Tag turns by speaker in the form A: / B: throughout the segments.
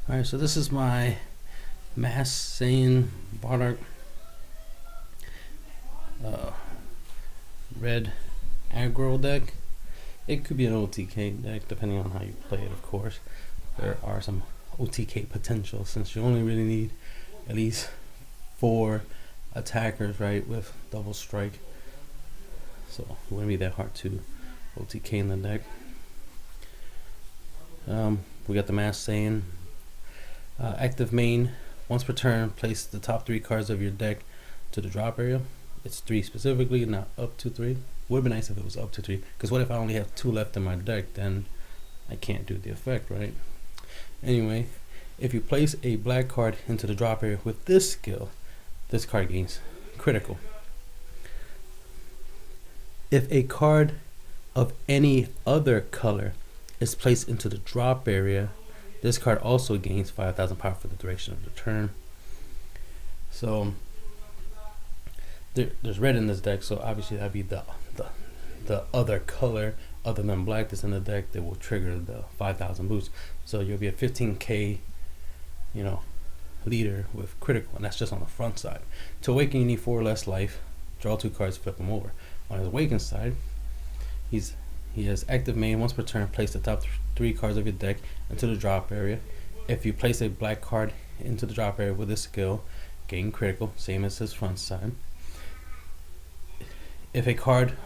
A: Alright, so this is my Mass Saiyan Bardock red aggro deck. It could be an OTK deck depending on how you play it, of course. There are some OTK potential since you only really need at least 4 attackers, right, with double strike. So it wouldn't be that hard to OTK in the deck. We got the Mass Saiyan. Active main, once per turn, place the top 3 cards of your deck to the drop area. It's 3 specifically, not up to 3. Would be nice if it was up to 3, because what if I only have 2 left in my deck? Then I can't do the effect, right? Anyway, if you place a black card into the drop area with this skill, this card gains critical. If a card of any other color is placed into the drop area, this card also gains 5,000 power for the duration of the turn. So there's red in this deck, so obviously that'd be the other color other than black that's in the deck that will trigger the 5,000 boost. So you'll be a 15k, leader with critical, and that's just on the front side. To awaken, you need 4 less life. Draw 2 cards, flip them over. On his awakened side, he has active main. Once per turn, place the top 3 cards of your deck into the drop area. If you place a black card into the drop area with this skill, gain critical, same as his front side. If a card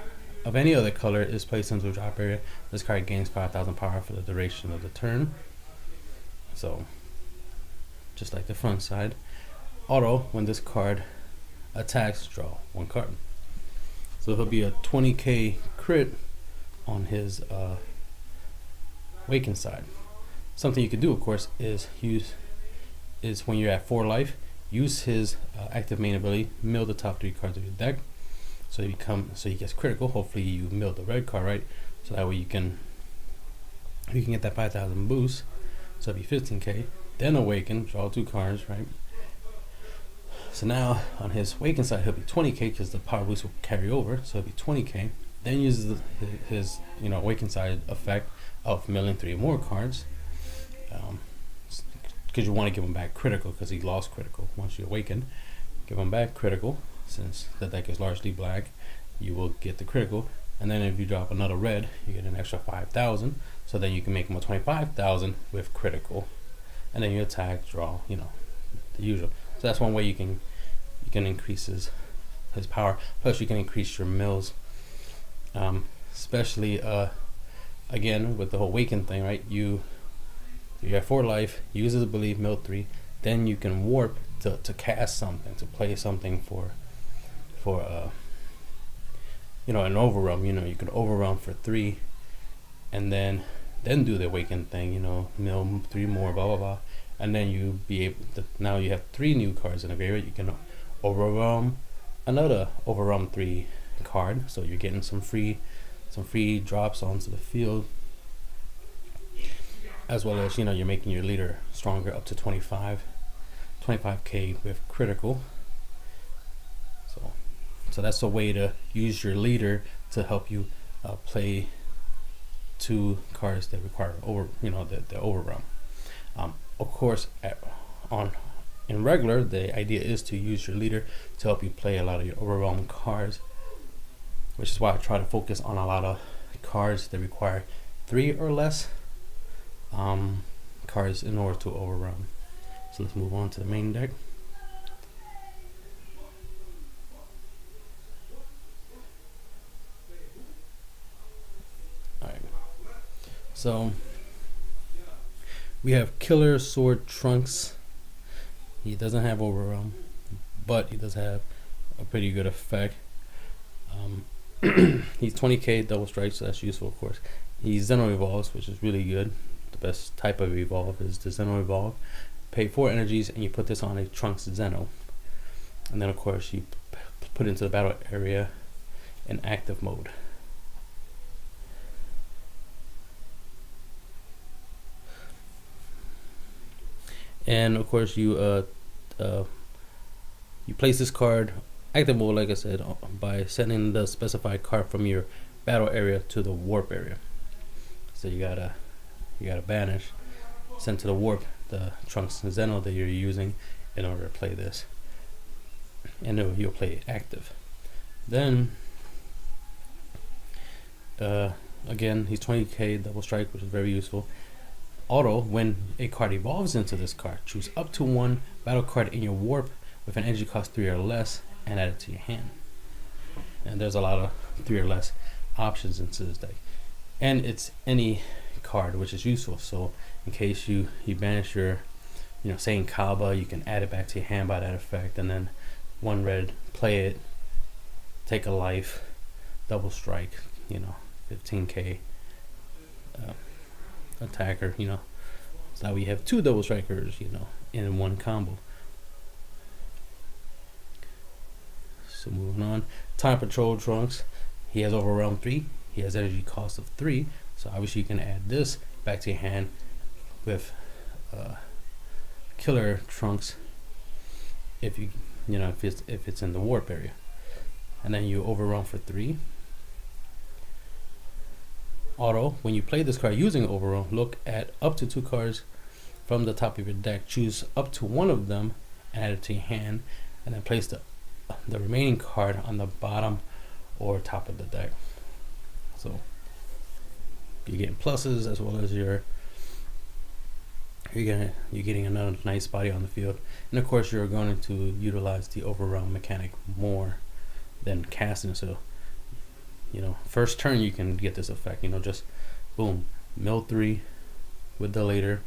A: of any other color is placed into the drop area, this card gains 5,000 power for the duration of the turn. So, just like the front side. Auto, when this card attacks, draw 1 card. So it'll be a 20k crit on his awakened side. Something you can do, of course, is when you're at 4 life, use his active main ability, mill the top 3 cards of your deck, so he gets critical. Hopefully you mill the red card, right? So that way you can get that 5,000 boost. So it'll be 15k. Then awaken, draw 2 cards, right? So now on his awakened side, he'll be 20k because the power boost will carry over. So it'll be 20k. Then uses his awakened side effect of milling 3 more cards, because you want to give him back critical because he lost critical once you awaken. Give him back critical. Since the deck is largely black, you will get the critical, and then if you drop another red, you get an extra 5,000. So then you can make him a 25,000 with critical, and then you attack, draw, the usual. So that's one way you can increase his power. Plus you can increase your mills, especially again with the whole awaken thing, right? You have 4 life, use his ability, mill 3, then you can warp to cast something, to play something for an overrealm. You can overrealm for 3, and then do the awaken thing, mill 3 more, blah blah blah, and then you be able to, now you have 3 new cards in the graveyard. You can overrealm another overrealm 3 card, so you're getting some free drops onto the field, as well as you're making your leader stronger up to 25k with critical. So that's a way to use your leader to help you play 2 cards that require the overrealm. Of course, in regular, the idea is to use your leader to help you play a lot of your overrealm cards, which is why I try to focus on a lot of cards that require 3 or less cards in order to overrealm. So let's move on to the main deck. Alright, so we have Killer Sword Trunks. He doesn't have overrealm, but he does have a pretty good effect. He's 20k double strike, so that's useful, of course. He Xeno evolves, which is really good. The best type of evolve is the Xeno evolve. Pay 4 energies and you put this on a Trunks Xeno, and then of course you put it into the battle area in active mode. And of course you place this card active mode, like I said, by sending the specified card from your battle area to the warp area. So you gotta banish send to the warp the Trunks Zeno that you're using in order to play this, and you'll play it active. Then again, he's 20k double strike, which is very useful. Auto, when a card evolves into this card, choose up to one battle card in your warp with an energy cost 3 or less and add it to your hand. And there's a lot of 3 or less options into this deck, and it's any card, which is useful. So in case you banish your Saiyan Kaba, you can add it back to your hand by that effect, and then 1 red, play it, take a life, double strike, 15k attacker, so that we have 2 double strikers, in 1 combo. So moving on, Time Patrol Trunks, he has OverRealm 3, he has energy cost of 3, so obviously you can add this back to your hand with Killer Trunks if if it's in the warp area, and then you OverRealm for 3. Auto, when you play this card using OverRealm, look at up to 2 cards from the top of your deck, choose up to 1 of them, add it to your hand, and then place the remaining card on the bottom or top of the deck. So you're getting pluses, as well as you're getting another nice body on the field, and of course you're going to utilize the OverRealm mechanic more than casting. So first turn you can get this effect, just boom, mill 3 with the leader,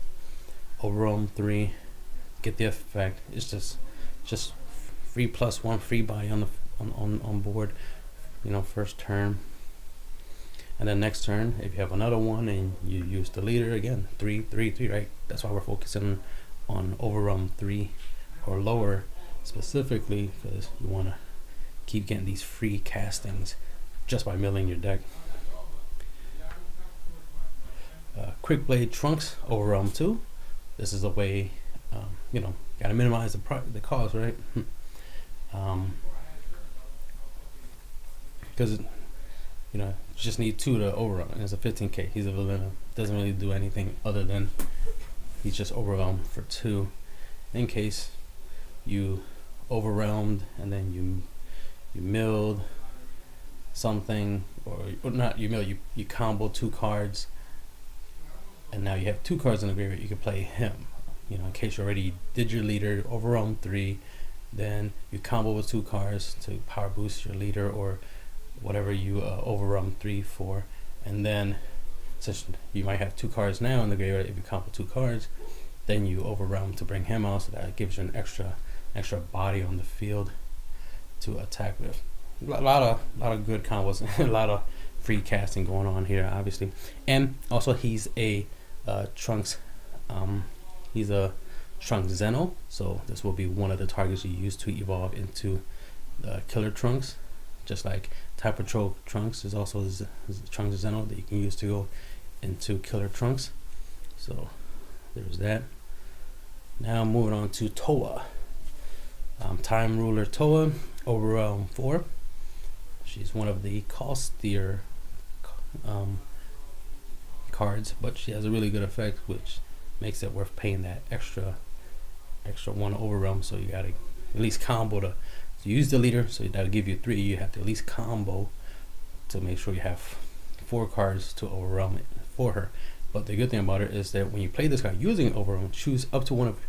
A: OverRealm 3, get the effect. It's just free +1 free body on board, first turn. And then next turn, if you have another one and you use the leader again, 3, 3, 3, right? That's why we're focusing on OverRealm 3 or lower specifically, because you want to keep getting these free castings just by milling your deck. Quick Blade Trunks, OverRealm 2. This is a way, gotta minimize the cost, right? Because you just need 2 to OverRealm, and it's a 15k. He's a villain, doesn't really do anything other than he's just OverRealm for 2. In case you overwhelmed and then you milled something, or not you mill, you combo 2 cards, and now you have 2 cards in the graveyard, you can play him. In case you already did your leader, OverRealm 3, then you combo with 2 cards to power boost your leader or whatever you OverRealm 3 for, and then since you might have 2 cards now in the graveyard, if you combo 2 cards, then you OverRealm to bring him out, so that gives you an extra body on the field to attack with. A lot of good combos, a lot of free casting going on here, obviously. And also he's a Trunks Zeno, so this will be one of the targets you use to evolve into Killer Trunks, just like Time Patrol Trunks is also Trunks Zeno that you can use to go into Killer Trunks. So there's that. Now moving on to Toa, Time Ruler Toa, OverRealm 4. She's one of the costier cards, but she has a really good effect, which makes it worth paying that extra 1 OverRealm. So you gotta at least combo to use the leader, so that'll give you 3. You have to at least combo to make sure you have 4 cards to OverRealm it for her. But the good thing about it is that when you play this card using OverRealm, choose up to 1 of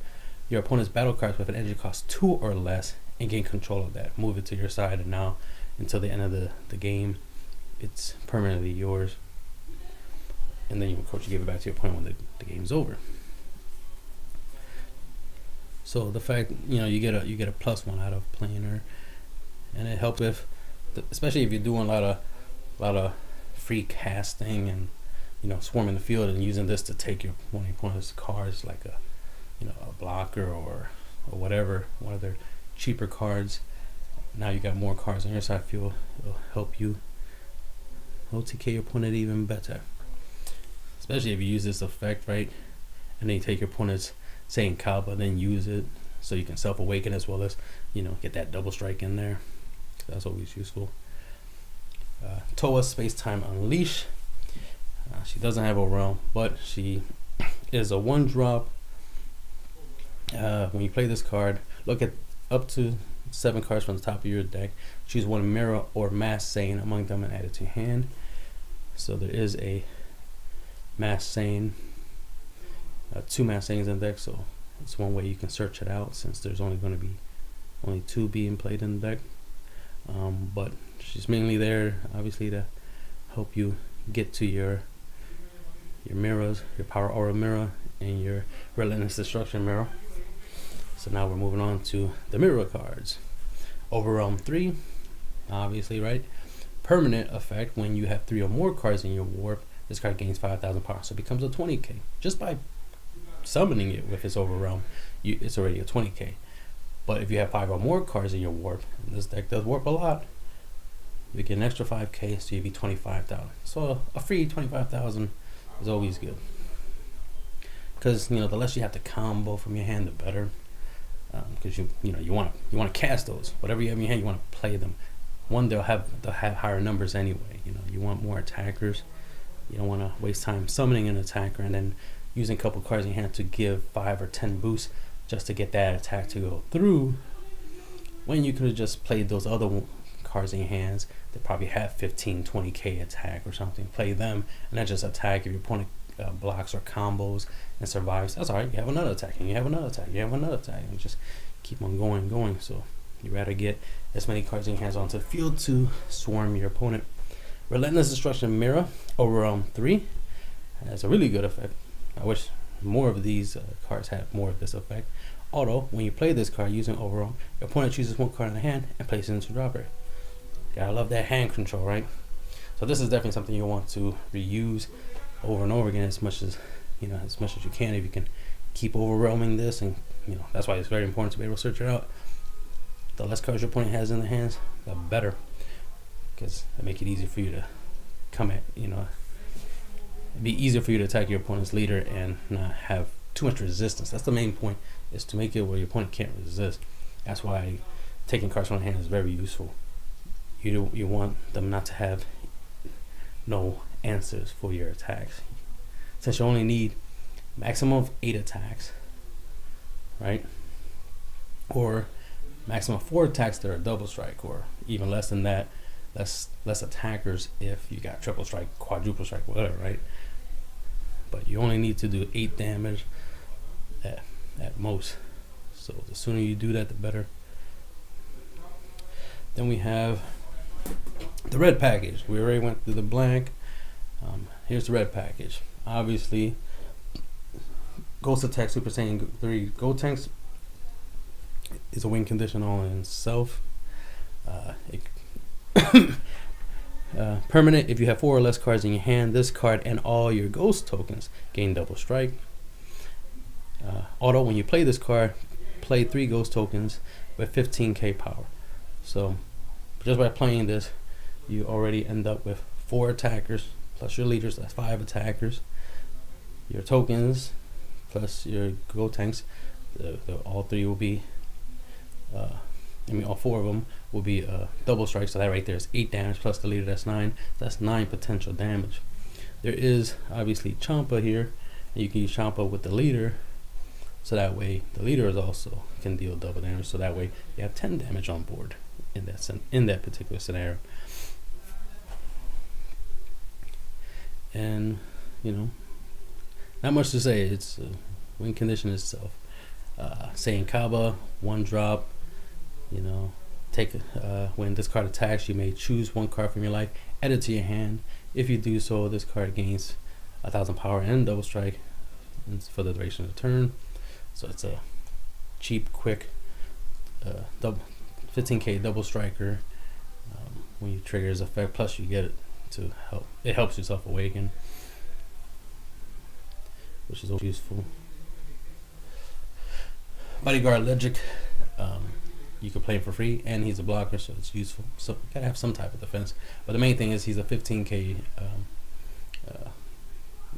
A: your opponent's battle cards with an energy cost 2 or less and gain control of that. Move it to your side, and now until the end of the game, it's permanently yours. And then you, of course, you give it back to your opponent when the game's over. So the fact you get a +1 out of playing her, and it helps with especially if you're doing a lot of free casting and swarming the field, and using this to take one of your opponent's cards, like a blocker or whatever, one of their cheaper cards. Now you got more cards on your side. I feel it'll help you OTK your opponent even better, especially if you use this effect, right? And then you take your opponent's Saiyan Kaba, then use it so you can self-awaken, as well as get that double strike in there. That's always useful. Toa Space Time Unleash. She doesn't have a realm, but she It is a 1-drop. When you play this card, look at up to 7 cards from the top of your deck. Choose one Mira or Mass Saiyan among them and add it to your hand. So there is a Mass Saiyan, 2 Mass Saiyans in the deck. So it's one way you can search it out, since there's only going to be 2 being played in the deck. But she's mainly there, obviously, to help you get to your Miras, your Power Aura Mira and your Relentless Destruction Mira. So now we're moving on to the Mira cards. OverRealm 3, obviously, right? Permanent effect: when you have 3 or more cards in your warp, this card gains 5,000 power, so it becomes a 20k. Just by summoning it with its OverRealm, it's already a 20k. But if you have 5 or more cards in your warp, and this deck does warp a lot, you get an extra 5k, so you'd be 25,000. So a free 25,000 is always good, because the less you have to combo from your hand, the better. Because you want to cast those. Whatever you have in your hand, you want to play them. One, they'll have higher numbers anyway. You want more attackers. You don't want to waste time summoning an attacker and then using a couple cards in your hand to give 5 or 10 boosts just to get that attack to go through, when you could have just played those other cards in your hands that probably have 15-20k attack or something. Play them and then just attack. If your opponent blocks or combos and survives, that's alright. You have another attack, and you have another attack, you have another attack, and just keep on going. So you rather get as many cards in your hands onto the field to swarm your opponent. Relentless Destruction Mira, OverRealm 3, has a really good effect. I wish more of these cards had more of this effect. Although, when you play this card using OverRealm, your opponent chooses 1 card in the hand and places it into dropper. Gotta love that hand control, right? So this is definitely something you want to reuse over and over again as much as you can. If you can keep overwhelming this, and that's why it's very important to be able to search it out. The less cards your opponent has in their hands, the better, because it make it easier for you to come at it'd be easier for you to attack your opponent's leader and not have too much resistance. That's the main point, is to make it where your opponent can't resist. That's why taking cards from the hand is very useful. You want them not to have no answers for your attacks, since you only need maximum of 8 attacks, right? Or maximum of 4 attacks that are double strike, or even less than that, less attackers if you got triple strike, quadruple strike, whatever, right? But you only need to do 8 damage at most. So the sooner you do that, the better. Then we have the red package. We already went through the blank. Here's the red package. Obviously, Ghost Attack Super Saiyan 3 Gold Tanks is a win condition all in itself. Permanent: if you have 4 or less cards in your hand, this card and all your ghost tokens gain double strike. Although when you play this card, play 3 ghost tokens with 15k power. So just by playing this, you already end up with 4 attackers plus your leaders, that's 5 attackers. Your tokens plus your gold tanks, all 3 will be all 4 of them will be double strike. So that right there is 8 damage plus the leader, that's 9. That's 9 potential damage. There is obviously Champa here, and you can use Champa with the leader, so that way the leader is also can deal double damage. So that way you have 10 damage on board in that particular scenario. And not much to say. It's a win condition itself. Saying Kaba, 1 drop. Take when this card attacks, you may choose 1 card from your life, add it to your hand. If you do so, this card gains 1,000 power and double strike for the duration of the turn. So it's a cheap, quick, 15k double striker. When you trigger his effect, plus you get it to help. It helps you self-awaken, which is always useful. Bodyguard Legic. You can play him for free, and he's a blocker, so it's useful. So you gotta have some type of defense. But the main thing is he's a 15k.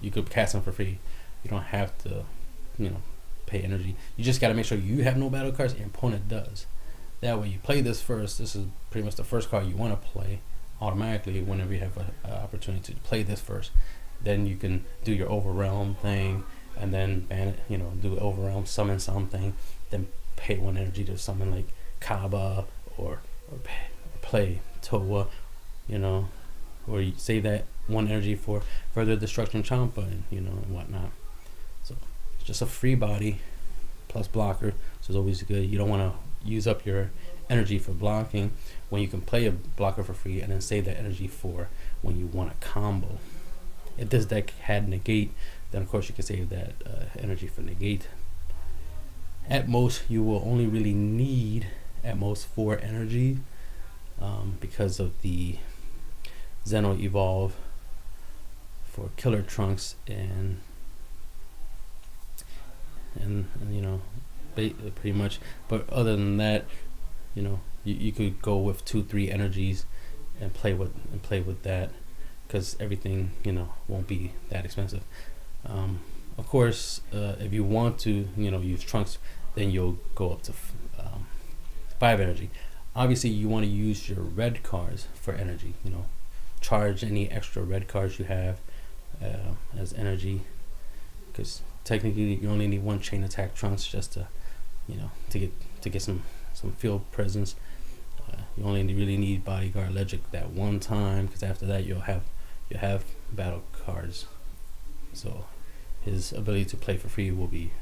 A: You could cast him for free. You don't have to, pay energy. You just gotta make sure you have no battle cards, and your opponent does. That way, you play this first. This is pretty much the first card you want to play automatically whenever you have an opportunity to play this first. Then you can do your OverRealm thing, and then ban it, do OverRealm, summon something, then pay 1 energy to summon like Kaba or play Towa, or you save that 1 energy for further destruction Champa and whatnot. So it's just a free body plus blocker, so it's always good. You don't want to use up your energy for blocking when you can play a blocker for free and then save that energy for when you want a combo. If this deck had negate, then of course you can save that energy for negate. At most, you will only really need at most 4 energy because of the Xeno Evolve for Killer Trunks and pretty much. But other than that, you could go with 2-3 energies and play with that, because everything won't be that expensive. Of course, if you want to use Trunks, then you'll go up to 5 energy. Obviously, you want to use your red cards for energy. Charge any extra red cards you have as energy, because technically you only need 1 chain attack Trunks just to to get some field presence. You only really need Bodyguard Electric that 1 time, because after that you'll have battle cards, so his ability to play for free will be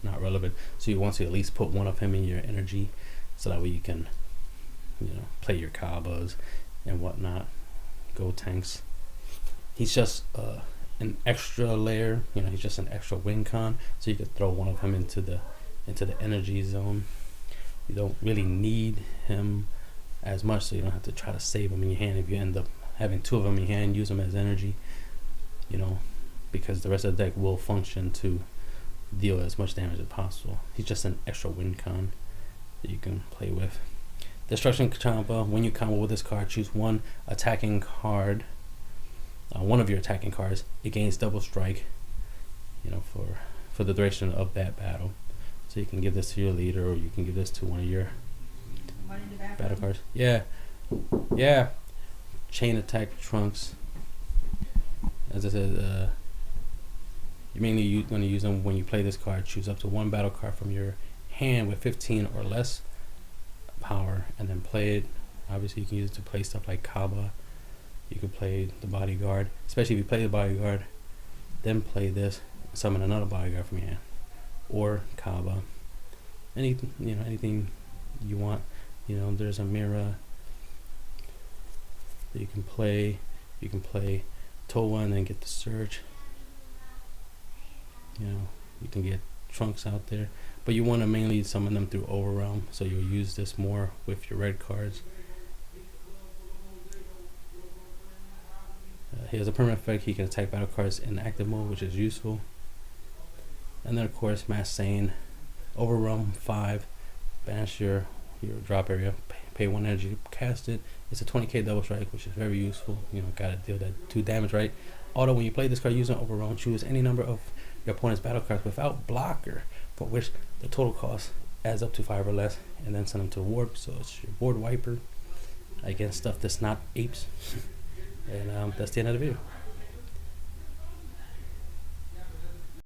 A: not relevant. So you want to at least put 1 of him in your energy, so that way you can play your Kabas and whatnot, go tanks. He's just an extra layer, he's just an extra win con, so you could throw 1 of him into the energy zone. You don't really need him as much, so you don't have to try to save him in your hand. If you end up having 2 of them in your hand, use them as energy, because the rest of the deck will function to deal as much damage as possible. He's just an extra win con that you can play with. Destruction Champa, when you combo with this card, choose 1 attacking card, 1 of your attacking cards. It gains double strike, for the duration of that battle. So you can give this to your leader, or you can give this to one of your battle cards. Yeah. Chain attack Trunks. As I said, you're mainly going to use them when you play this card. Choose up to 1 battle card from your hand with 15 or less power, and then play it. Obviously, you can use it to play stuff like Kaba. You can play the Bodyguard, especially if you play the Bodyguard, then play this, summon another Bodyguard from your hand, or Kaba. Anything you want. There's a Mira that you can play. You can play Towa and then get the Surge. You can get Trunks out there, but you want to mainly summon them through OverRealm, so you'll use this more with your red cards. He has a permanent effect. He can attack battle cards in active mode, which is useful. And then of course, Mass Saiyan, OverRealm 5, banish your drop area, pay 1 energy to cast it. It's a 20k double strike, which is very useful. Gotta deal that 2 damage, right? Although when you play this card using OverRealm, choose any number of your opponent's battle cards without blocker, for which the total cost adds up to 5 or less, and then send them to warp. So it's your board wiper against stuff that's not apes. And that's the end of the video.